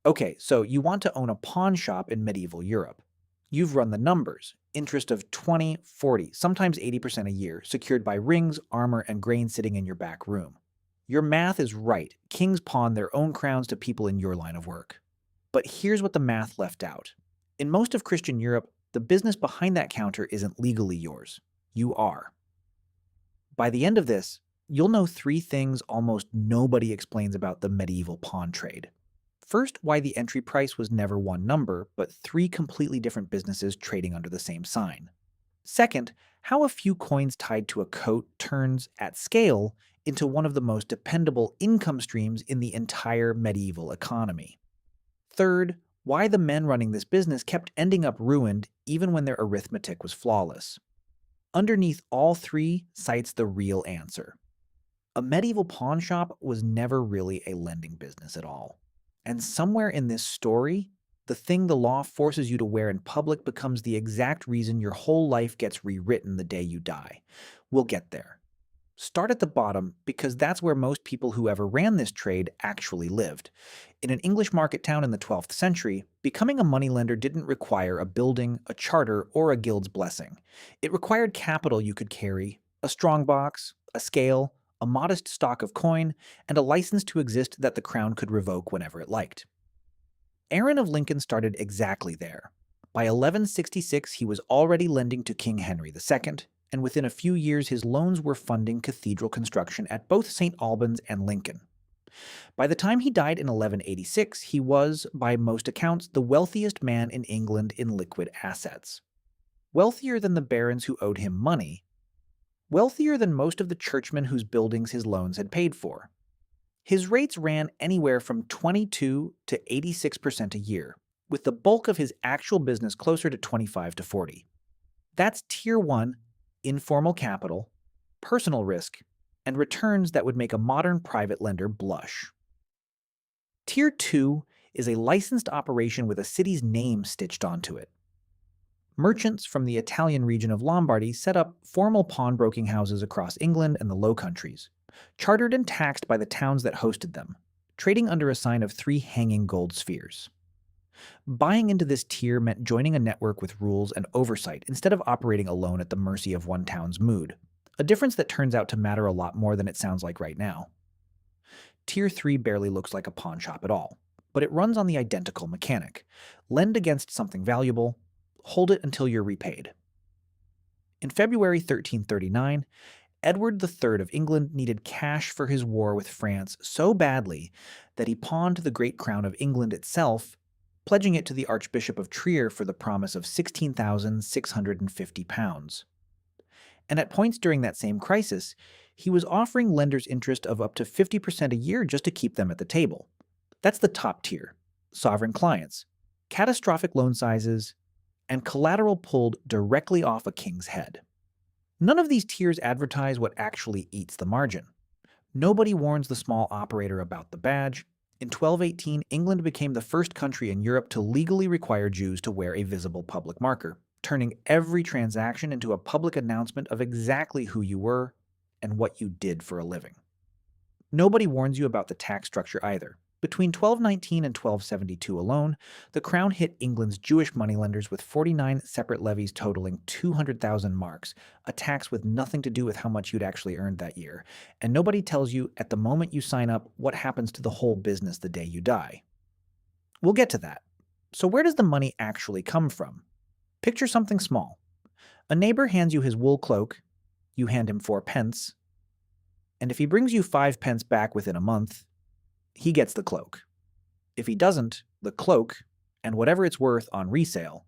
Okay, so you want to own a pawn shop in medieval Europe. You've run the numbers. Interest of 20, 40, sometimes 80% a year, secured by rings, armor, and grain sitting in your back room. Your math is right. Kings pawn their own crowns to people in your line of work. But here's what the math left out. In most of Christian Europe, the business behind that counter isn't legally yours. You are. By the end of this, you'll know three things almost nobody explains about the medieval pawn trade. First, why the entry price was never one number, but three completely different businesses trading under the same sign. Second, how a few coins tied to a coat turns, at scale, into one of the most dependable income streams in the entire medieval economy. Third, why the men running this business kept ending up ruined even when their arithmetic was flawless. Underneath all three cites the real answer. A medieval pawn shop was never really a lending business at all. And somewhere in this story, the thing the law forces you to wear in public becomes the exact reason your whole life gets rewritten the day you die. We'll get there. Start at the bottom because that's where most people who ever ran this trade actually lived. In an English market town in the 12th century, becoming a moneylender didn't require a building, a charter, or a guild's blessing. It required capital you could carry, a strong box, a scale, a modest stock of coin, and a license to exist that the crown could revoke whenever it liked. Aaron of Lincoln started exactly there. By 1166, he was already lending to King Henry II, and within a few years his loans were funding cathedral construction at both St. Albans and Lincoln. By the time he died in 1186, he was, by most accounts, the wealthiest man in England in liquid assets. Wealthier than the barons who owed him money, wealthier than most of the churchmen whose buildings his loans had paid for. His rates ran anywhere from 22 to 86% a year, with the bulk of his actual business closer to 25 to 40. That's Tier 1, informal capital, personal risk, and returns that would make a modern private lender blush. Tier 2 is a licensed operation with a city's name stitched onto it. Merchants from the Italian region of Lombardy set up formal pawnbroking houses across England and the Low Countries, chartered and taxed by the towns that hosted them, trading under a sign of three hanging gold spheres. Buying into this tier meant joining a network with rules and oversight instead of operating alone at the mercy of one town's mood, a difference that turns out to matter a lot more than it sounds like right now. Tier 3 barely looks like a pawn shop at all, but it runs on the identical mechanic. Lend against something valuable, hold it until you're repaid. In February 1339, Edward III of England needed cash for his war with France so badly that he pawned the great crown of England itself, pledging it to the Archbishop of Trier for the promise of £16,650. And at points during that same crisis, he was offering lenders interest of up to 50% a year just to keep them at the table. That's the top tier: sovereign clients, catastrophic loan sizes, and collateral pulled directly off a king's head. None of these tiers advertise what actually eats the margin. Nobody warns the small operator about the badge. In 1218, England became the first country in Europe to legally require Jews to wear a visible public marker, turning every transaction into a public announcement of exactly who you were and what you did for a living. Nobody warns you about the tax structure either. Between 1219 and 1272 alone, the crown hit England's Jewish moneylenders with 49 separate levies totaling 200,000 marks, a tax with nothing to do with how much you'd actually earned that year. And nobody tells you at the moment you sign up what happens to the whole business the day you die. We'll get to that. So where does the money actually come from? Picture something small. A neighbor hands you his wool cloak, you hand him 4 pence, and if he brings you 5 pence back within a month, he gets the cloak. If he doesn't, the cloak, and whatever it's worth on resale,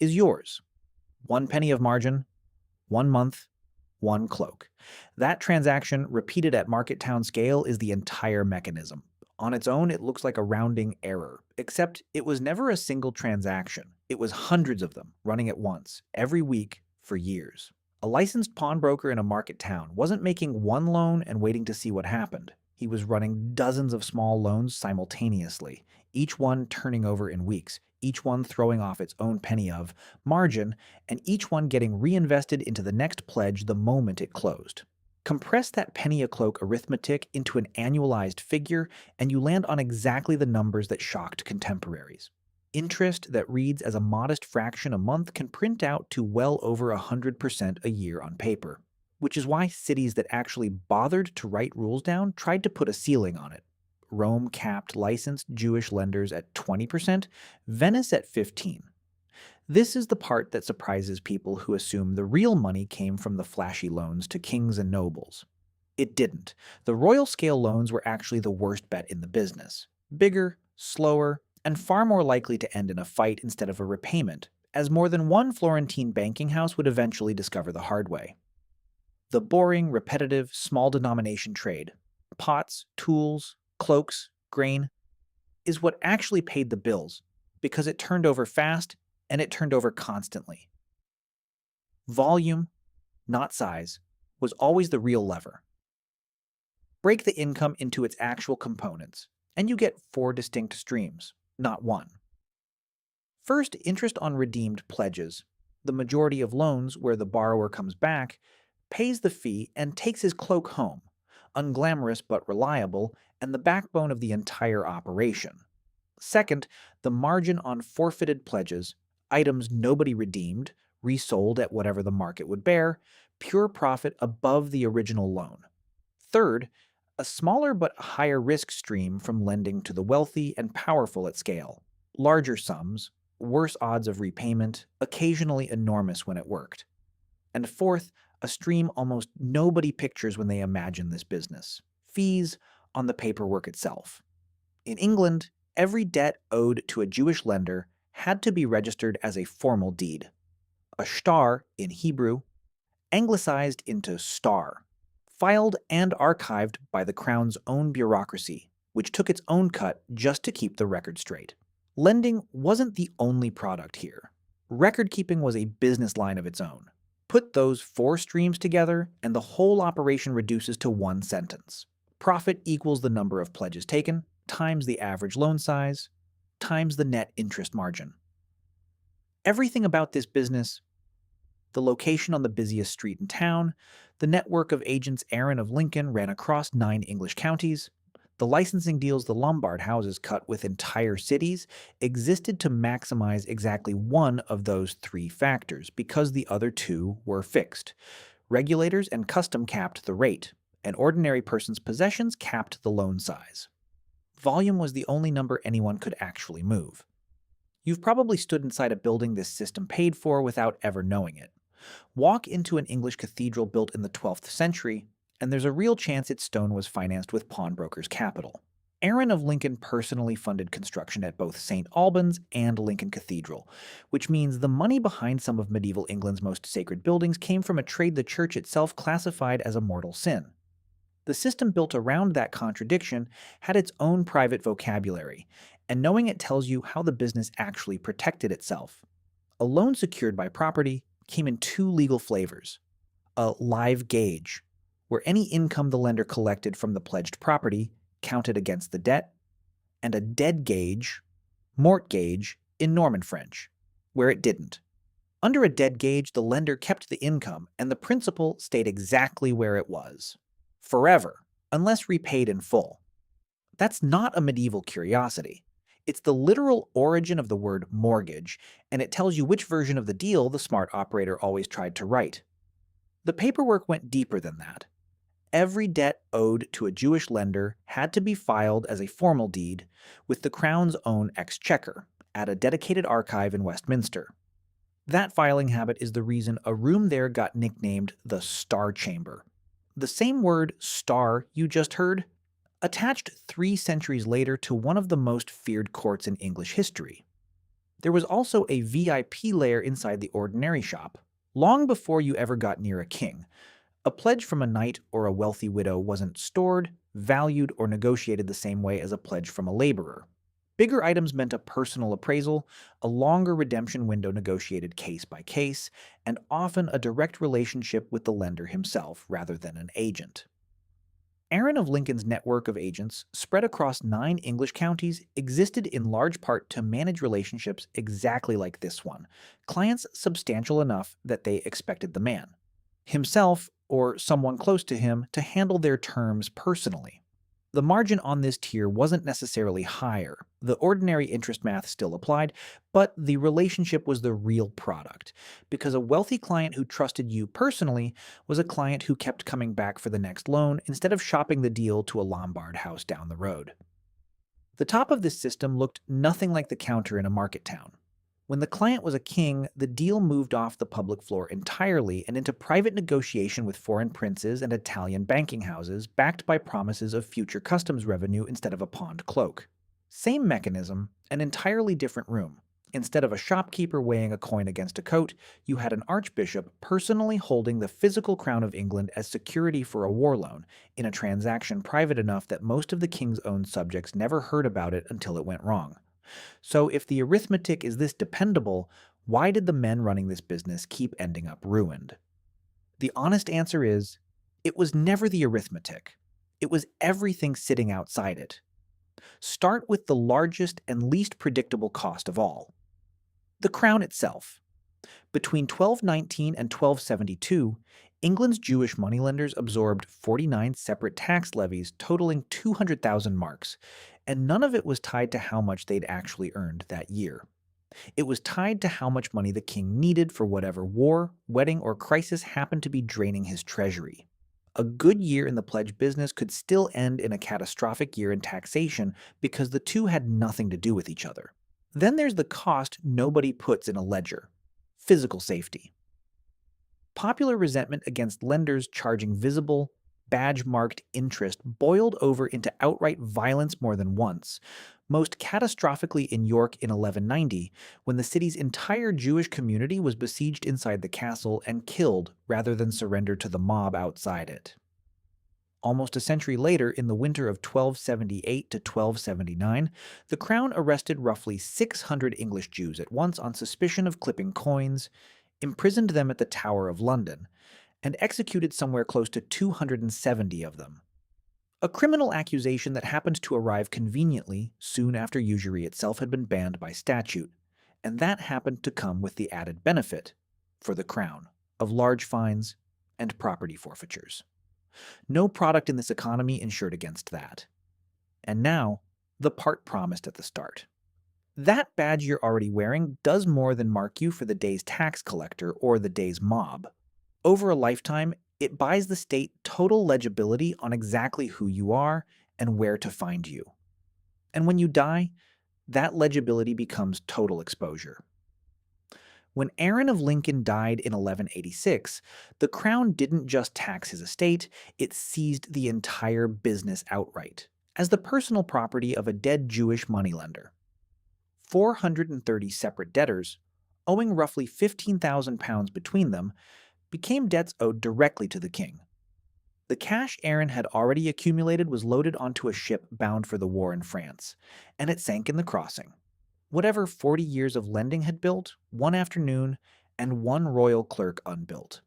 is yours. 1 penny of margin, 1 month, 1 cloak. That transaction, repeated at market town scale, is the entire mechanism. On its own, it looks like a rounding error, except it was never a single transaction. It was hundreds of them, running at once, every week, for years. A licensed pawnbroker in a market town wasn't making one loan and waiting to see what happened. He was running dozens of small loans simultaneously, each one turning over in weeks, each one throwing off its own penny of margin, and each one getting reinvested into the next pledge the moment it closed. Compress that penny a cloak arithmetic into an annualized figure, and you land on exactly the numbers that shocked contemporaries. Interest that reads as a modest fraction a month can print out to well over 100% a year on paper, which is why cities that actually bothered to write rules down tried to put a ceiling on it. Rome capped licensed Jewish lenders at 20%, Venice at 15%. This is the part that surprises people who assume the real money came from the flashy loans to kings and nobles. It didn't. The royal scale loans were actually the worst bet in the business. Bigger, slower, and far more likely to end in a fight instead of a repayment, as more than one Florentine banking house would eventually discover the hard way. The boring, repetitive, small denomination trade, pots, tools, cloaks, grain, is what actually paid the bills, because it turned over fast and it turned over constantly. Volume, not size, was always the real lever. Break the income into its actual components, and you get 4 distinct streams, not one. First, interest on redeemed pledges. The majority of loans where the borrower comes back, pays the fee, and takes his cloak home, unglamorous but reliable, and the backbone of the entire operation. Second, the margin on forfeited pledges, items nobody redeemed, resold at whatever the market would bear, pure profit above the original loan. Third, a smaller but higher risk stream from lending to the wealthy and powerful at scale. Larger sums, worse odds of repayment, occasionally enormous when it worked. And fourth, a stream almost nobody pictures when they imagine this business. Fees on the paperwork itself. In England, every debt owed to a Jewish lender had to be registered as a formal deed. A shtar in Hebrew, anglicized into star, filed and archived by the Crown's own bureaucracy, which took its own cut just to keep the record straight. Lending wasn't the only product here. Record-keeping was a business line of its own. Put those 4 streams together, and the whole operation reduces to one sentence. Profit equals the number of pledges taken, times the average loan size, times the net interest margin. Everything about this business, the location on the busiest street in town, the network of agents Aaron of Lincoln ran across 9 English counties, the licensing deals the Lombard houses cut with entire cities, existed to maximize exactly one of those 3 factors because the other 2 were fixed. Regulators and custom capped the rate. An ordinary person's possessions capped the loan size. Volume was the only number anyone could actually move. You've probably stood inside a building this system paid for without ever knowing it. Walk into an English cathedral built in the 12th century, and there's a real chance its stone was financed with pawnbrokers' capital. Aaron of Lincoln personally funded construction at both St. Albans and Lincoln Cathedral, which means the money behind some of medieval England's most sacred buildings came from a trade the church itself classified as a mortal sin. The system built around that contradiction had its own private vocabulary, and knowing it tells you how the business actually protected itself. A loan secured by property came in 2 legal flavors: a live gauge, where any income the lender collected from the pledged property counted against the debt, and a dead gauge, mortgage in Norman French, where it didn't. Under a dead gauge, the lender kept the income, and the principal stayed exactly where it was. Forever, unless repaid in full. That's not a medieval curiosity. It's the literal origin of the word mortgage, and it tells you which version of the deal the smart operator always tried to write. The paperwork went deeper than that. Every debt owed to a Jewish lender had to be filed as a formal deed with the Crown's own exchequer at a dedicated archive in Westminster. That filing habit is the reason a room there got nicknamed the Star Chamber. The same word star you just heard, attached 3 centuries later to one of the most feared courts in English history. There was also a VIP layer inside the ordinary shop, long before you ever got near a king. A pledge from a knight or a wealthy widow wasn't stored, valued, or negotiated the same way as a pledge from a laborer. Bigger items meant a personal appraisal, a longer redemption window negotiated case by case, and often a direct relationship with the lender himself rather than an agent. Aaron of Lincoln's network of agents, spread across 9 English counties, existed in large part to manage relationships exactly like this one, clients substantial enough that they expected the man. Himself, or someone close to him to handle their terms personally. The margin on this tier wasn't necessarily higher. The ordinary interest math still applied, but the relationship was the real product, because a wealthy client who trusted you personally was a client who kept coming back for the next loan instead of shopping the deal to a Lombard house down the road. The top of this system looked nothing like the counter in a market town. When the client was a king, the deal moved off the public floor entirely and into private negotiation with foreign princes and Italian banking houses, backed by promises of future customs revenue instead of a pawned cloak. Same mechanism, an entirely different room. Instead of a shopkeeper weighing a coin against a coat, you had an archbishop personally holding the physical crown of England as security for a war loan, in a transaction private enough that most of the king's own subjects never heard about it until it went wrong. So if the arithmetic is this dependable, why did the men running this business keep ending up ruined? The honest answer is, it was never the arithmetic. It was everything sitting outside it. Start with the largest and least predictable cost of all. The crown itself. Between 1219 and 1272, England's Jewish moneylenders absorbed 49 separate tax levies totaling 200,000 marks, and none of it was tied to how much they'd actually earned that year. It was tied to how much money the king needed for whatever war, wedding, or crisis happened to be draining his treasury. A good year in the pledge business could still end in a catastrophic year in taxation because the two had nothing to do with each other. Then there's the cost nobody puts in a ledger: physical safety. Popular resentment against lenders charging visible, badge-marked interest boiled over into outright violence more than once, most catastrophically in York in 1190, when the city's entire Jewish community was besieged inside the castle and killed rather than surrender to the mob outside it. Almost a century later, in the winter of 1278 to 1279, the crown arrested roughly 600 English Jews at once on suspicion of clipping coins, imprisoned them at the Tower of London, and executed somewhere close to 270 of them. A criminal accusation that happened to arrive conveniently soon after usury itself had been banned by statute, and that happened to come with the added benefit, for the crown, of large fines and property forfeitures. No product in this economy insured against that. And now, the part promised at the start. That badge you're already wearing does more than mark you for the day's tax collector or the day's mob. Over a lifetime, it buys the state total legibility on exactly who you are and where to find you. And when you die, that legibility becomes total exposure. When Aaron of Lincoln died in 1186, the crown didn't just tax his estate, it seized the entire business outright, as the personal property of a dead Jewish moneylender. 430 separate debtors, owing roughly £15,000 between them, became debts owed directly to the king. The cash Aaron had already accumulated was loaded onto a ship bound for the war in France, and it sank in the crossing. Whatever 40 years of lending had built, one afternoon, and one royal clerk unbuilt.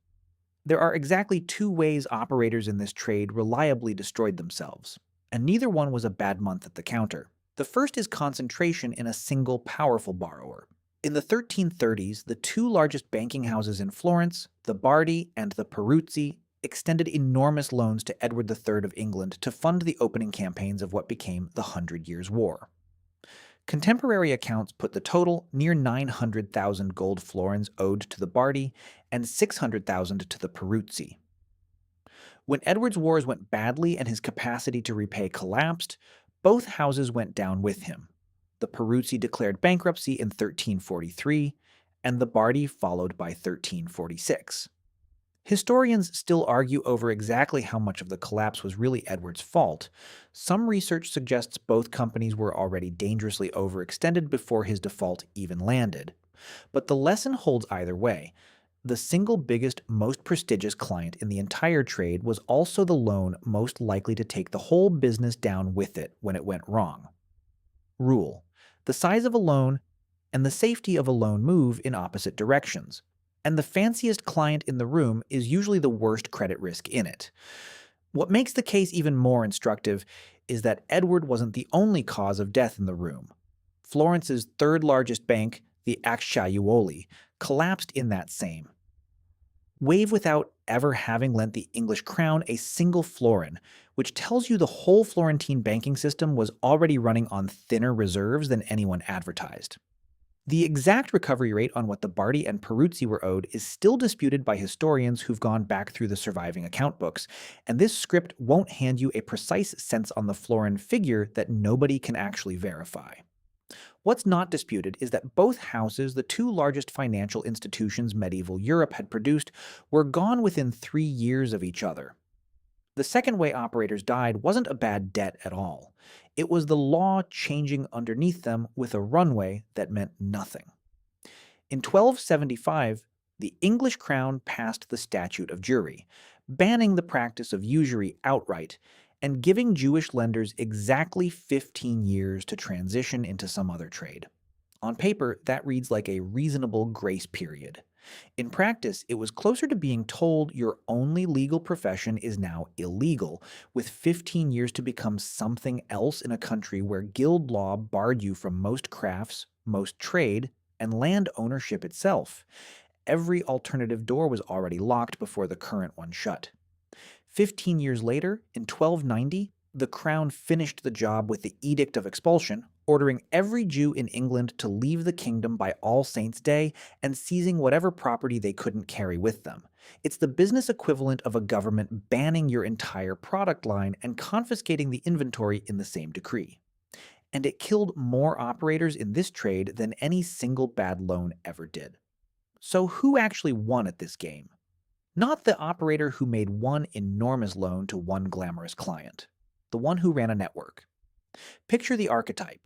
There are exactly two ways operators in this trade reliably destroyed themselves, and neither one was a bad month at the counter. The first is concentration in a single powerful borrower. In the 1330s, the two largest banking houses in Florence, the Bardi and the Peruzzi, extended enormous loans to Edward III of England to fund the opening campaigns of what became the 100 Years' War. Contemporary accounts put the total near 900,000 gold florins owed to the Bardi and 600,000 to the Peruzzi. When Edward's wars went badly and his capacity to repay collapsed, both houses went down with him. The Peruzzi declared bankruptcy in 1343, and the Bardi followed by 1346. Historians still argue over exactly how much of the collapse was really Edward's fault. Some research suggests both companies were already dangerously overextended before his default even landed. But the lesson holds either way. The single biggest, most prestigious client in the entire trade was also the loan most likely to take the whole business down with it when it went wrong. Rule: the size of a loan and the safety of a loan move in opposite directions. And the fanciest client in the room is usually the worst credit risk in it. What makes the case even more instructive is that Edward wasn't the only cause of death in the room. Florence's third largest bank, the Acciaiuoli, collapsed in that same. Wave without ever having lent the English crown a single florin, which tells you the whole Florentine banking system was already running on thinner reserves than anyone advertised. The exact recovery rate on what the Bardi and Peruzzi were owed is still disputed by historians who've gone back through the surviving account books, and this script won't hand you a precise sense on the florin figure that nobody can actually verify. What's not disputed is that both houses, the two largest financial institutions medieval Europe had produced, were gone within 3 years of each other. The second way operators died wasn't a bad debt at all. It was the law changing underneath them with a runway that meant nothing. In 1275, the English crown passed the Statute of Jewry, banning the practice of usury outright and giving Jewish lenders exactly 15 years to transition into some other trade. On paper, that reads like a reasonable grace period. In practice, it was closer to being told your only legal profession is now illegal, with 15 years to become something else in a country where guild law barred you from most crafts, most trade, and land ownership itself. Every alternative door was already locked before the current one shut. 15 years later, in 1290, the crown finished the job with the Edict of Expulsion, ordering every Jew in England to leave the kingdom by All Saints' Day and seizing whatever property they couldn't carry with them. It's the business equivalent of a government banning your entire product line and confiscating the inventory in the same decree. And it killed more operators in this trade than any single bad loan ever did. So who actually won at this game? Not the operator who made one enormous loan to one glamorous client, the one who ran a network. Picture the archetype.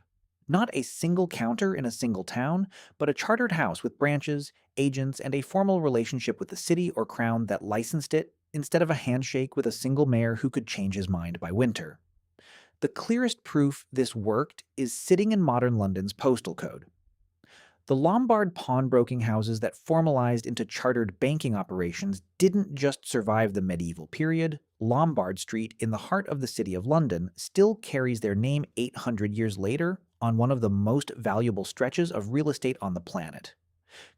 Not a single counter in a single town, but a chartered house with branches, agents, and a formal relationship with the city or crown that licensed it instead of a handshake with a single mayor who could change his mind by winter. The clearest proof this worked is sitting in modern London's postal code. The Lombard pawnbroking houses that formalized into chartered banking operations didn't just survive the medieval period. Lombard Street, in the heart of the City of London, still carries their name 800 years later on one of the most valuable stretches of real estate on the planet.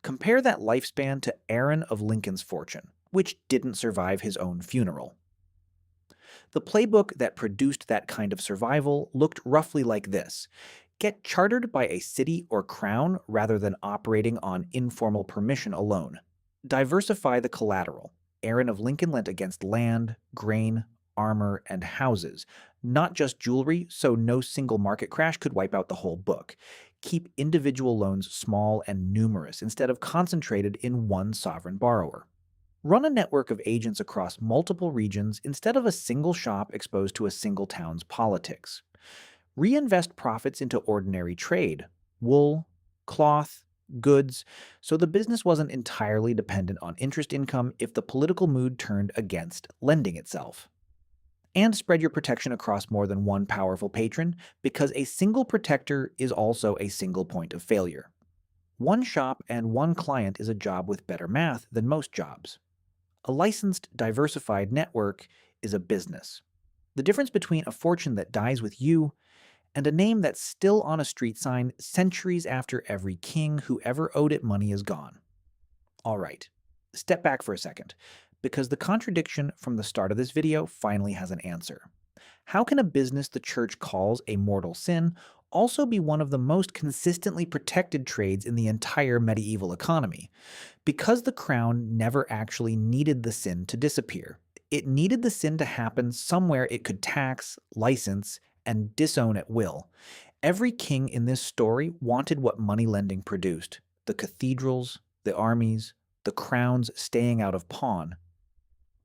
Compare that lifespan to Aaron of Lincoln's fortune, which didn't survive his own funeral. The playbook that produced that kind of survival looked roughly like this. Get chartered by a city or crown rather than operating on informal permission alone. Diversify the collateral. Aaron of Lincoln lent against land, grain, armor, and houses, not just jewelry, so no single market crash could wipe out the whole book. Keep individual loans small and numerous instead of concentrated in one sovereign borrower. Run a network of agents across multiple regions instead of a single shop exposed to a single town's politics. Reinvest profits into ordinary trade, wool, cloth, goods, so the business wasn't entirely dependent on interest income if the political mood turned against lending itself. And spread your protection across more than one powerful patron, because a single protector is also a single point of failure. One shop and one client is a job with better math than most jobs. A licensed, diversified network is a business. The difference between a fortune that dies with you and a name that's still on a street sign centuries after every king who ever owed it money is gone. All right, step back for a second, because the contradiction from the start of this video finally has an answer. How can a business the church calls a mortal sin also be one of the most consistently protected trades in the entire medieval economy? Because the crown never actually needed the sin to disappear. It needed the sin to happen somewhere it could tax, license, and disown at will. Every king in this story wanted what money lending produced: the cathedrals, the armies, the crowns staying out of pawn.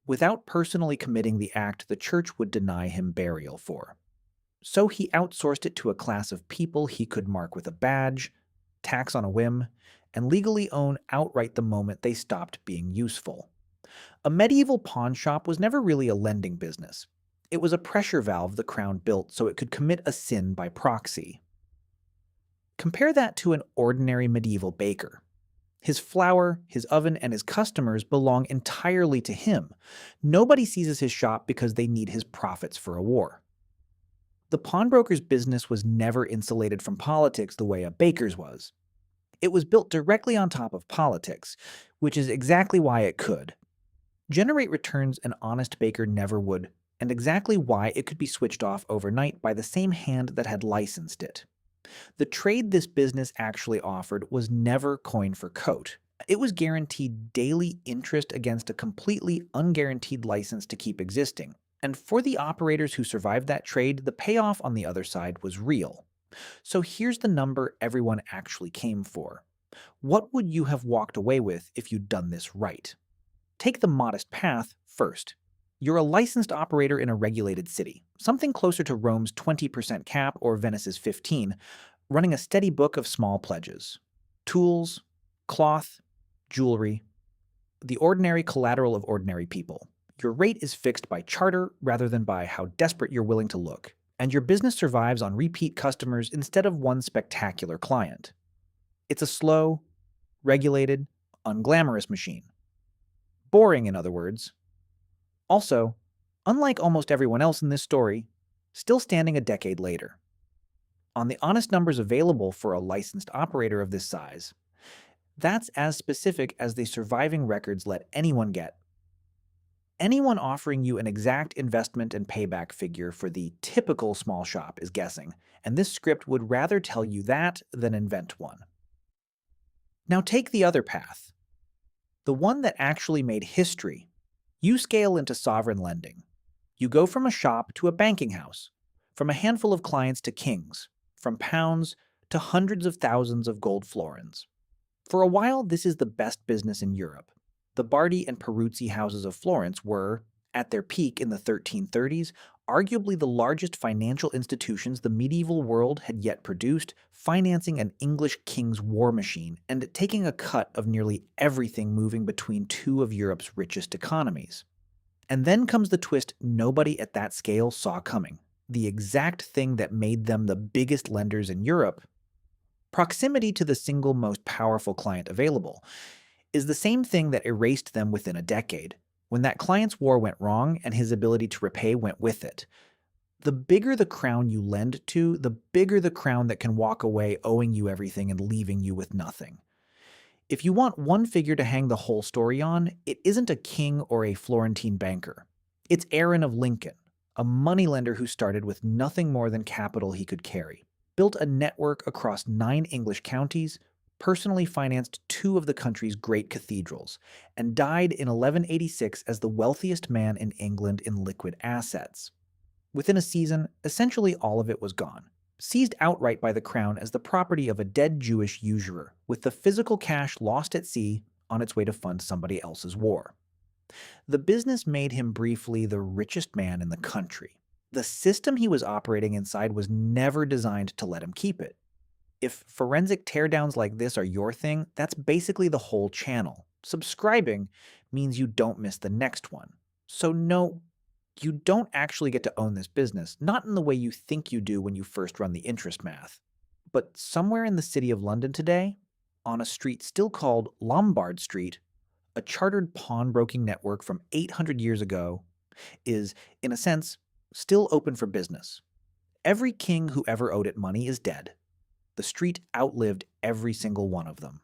Without personally committing the act the church would deny him burial for. So he outsourced it to a class of people he could mark with a badge, tax on a whim, and legally own outright the moment they stopped being useful. A medieval pawn shop was never really a lending business. It was a pressure valve the crown built so it could commit a sin by proxy. Compare that to an ordinary medieval baker. His flour, his oven, and his customers belong entirely to him. Nobody seizes his shop because they need his profits for a war. The pawnbroker's business was never insulated from politics the way a baker's was. It was built directly on top of politics, which is exactly why it could. generate returns an honest baker never would, and exactly why it could be switched off overnight by the same hand that had licensed it. The trade this business actually offered was never coin for coat. It was guaranteed daily interest against a completely unguaranteed license to keep existing. And for the operators who survived that trade, the payoff on the other side was real. So here's the number everyone actually came for. What would you have walked away with if you'd done this right? Take the modest path first. You're a licensed operator in a regulated city, something closer to Rome's 20% cap or Venice's 15, running a steady book of small pledges. Tools, cloth, jewelry, the ordinary collateral of ordinary people. Your rate is fixed by charter rather than by how desperate you're willing to look, and your business survives on repeat customers instead of one spectacular client. It's a slow, regulated, unglamorous machine. Boring, in other words. Also, unlike almost everyone else in this story, still standing a decade later. On the honest numbers available for a licensed operator of this size, that's as specific as the surviving records let anyone get. Anyone offering you an exact investment and payback figure for the typical small shop is guessing, and this script would rather tell you that than invent one. Now take the other path, the one that actually made history. You scale into sovereign lending. You go from a shop to a banking house, from a handful of clients to kings, from pounds to hundreds of thousands of gold florins. For a while, this is the best business in Europe. The Bardi and Peruzzi houses of Florence were, at their peak in the 1330s, arguably the largest financial institutions the medieval world had yet produced, financing an English king's war machine and taking a cut of nearly everything moving between two of Europe's richest economies. And then comes the twist nobody at that scale saw coming, the exact thing that made them the biggest lenders in Europe. Proximity to the single most powerful client available is the same thing that erased them within a decade, when that client's war went wrong and his ability to repay went with it. The bigger the crown you lend to, the bigger the crown that can walk away owing you everything and leaving you with nothing. If you want one figure to hang the whole story on, it isn't a king or a Florentine banker. It's Aaron of Lincoln, a moneylender who started with nothing more than capital he could carry, built a network across 9 English counties, personally financed 2 of the country's great cathedrals, and died in 1186 as the wealthiest man in England in liquid assets. Within a season, essentially all of it was gone, seized outright by the crown as the property of a dead Jewish usurer, with the physical cash lost at sea on its way to fund somebody else's war. The business made him briefly the richest man in the country. The system he was operating inside was never designed to let him keep it. If forensic teardowns like this are your thing, that's basically the whole channel. Subscribing means you don't miss the next one. So no, you don't actually get to own this business, not in the way you think you do when you first run the interest math. But somewhere in the city of London today, on a street still called Lombard Street, a chartered pawnbroking network from 800 years ago is, in a sense, still open for business. Every king who ever owed it money is dead. The street outlived every single one of them.